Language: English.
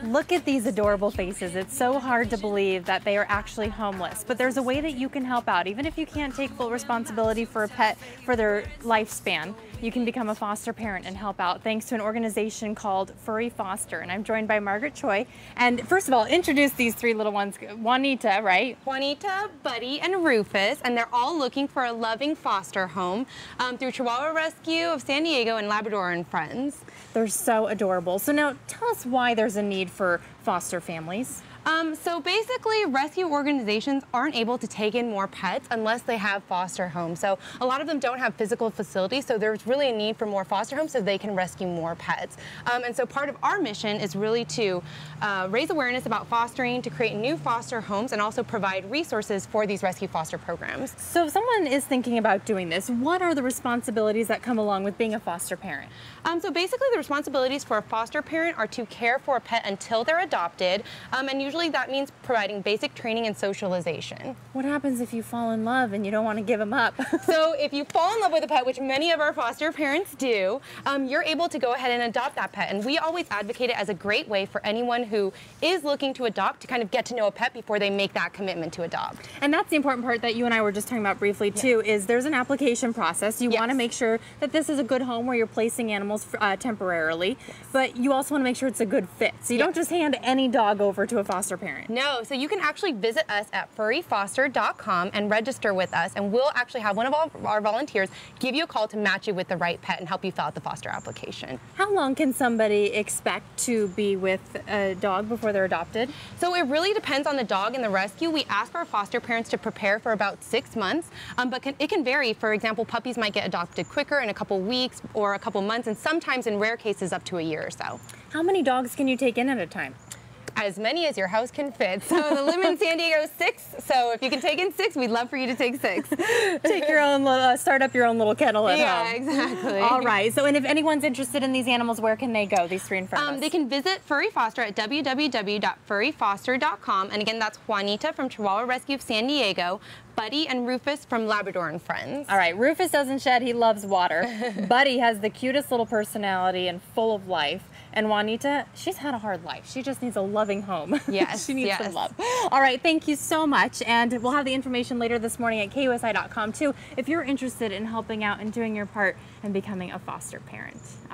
Look at these adorable faces. It's so hard to believe that they are actually homeless, but there's a way that you can help out. Even if you can't take full responsibility for a pet for their lifespan, you can become a foster parent and help out thanks to an organization called Furry Foster. And I'm joined by Margaret Choi. And first of all, introduce these three little ones. Juanita, right? Juanita, Buddy, and Rufus, and they're all looking for a loving foster home through Chihuahua Rescue of San Diego and Labrador and Friends. They're so adorable. So now tell us why there's a need for foster families. So basically, rescue organizations aren't able to take in more pets unless they have foster homes. So a lot of them don't have physical facilities, so there's really a need for more foster homes so they can rescue more pets. And so part of our mission is really to raise awareness about fostering, to create new foster homes, and also provide resources for these rescue foster programs. So if someone is thinking about doing this, what are the responsibilities that come along with being a foster parent? So basically, the responsibilities for a foster parent are to care for a pet until they're adopted, and usually that means providing basic training and socialization. What happens if you fall in love and you don't want to give them up? So if you fall in love with a pet, which many of our foster parents do, you're able to go ahead and adopt that pet. And we always advocate it as a great way for anyone who is looking to adopt to kind of get to know a pet before they make that commitment to adopt. And that's the important part that you and I were just talking about briefly too, is there's an application process. You want to make sure that this is a good home where you're placing animals temporarily, but you also want to make sure it's a good fit. So you don't just hand any dog over to a foster parent. No, so you can actually visit us at furryfoster.com and register with us, and we'll actually have one of our volunteers give you a call to match you with the right pet and help you fill out the foster application. How long can somebody expect to be with a dog before they're adopted? So it really depends on the dog and the rescue. We ask our foster parents to prepare for about 6 months, but it can vary. For example, puppies might get adopted quicker in a couple weeks or a couple months, and sometimes in rare cases up to a year or so. How many dogs can you take in at a time? As many as your house can fit. So the limit in San Diego is 6. So if you can take in 6, we'd love for you to take 6. Take your own, start up your own little kennel at home. Yeah, exactly. All right. So, and if anyone's interested in these animals, where can they go? These three in front of us. They can visit Furry Foster at www.furryfoster.com. And again, that's Juanita from Chihuahua Rescue of San Diego, Buddy and Rufus from Labrador and Friends. All right. Rufus doesn't shed. He loves water. Buddy has the cutest little personality and full of life. And Juanita, she's had a hard life. She just needs a loving home. Yes, she needs some love. All right, thank you so much. And we'll have the information later this morning at KUSI.com too if you're interested in helping out and doing your part and becoming a foster parent.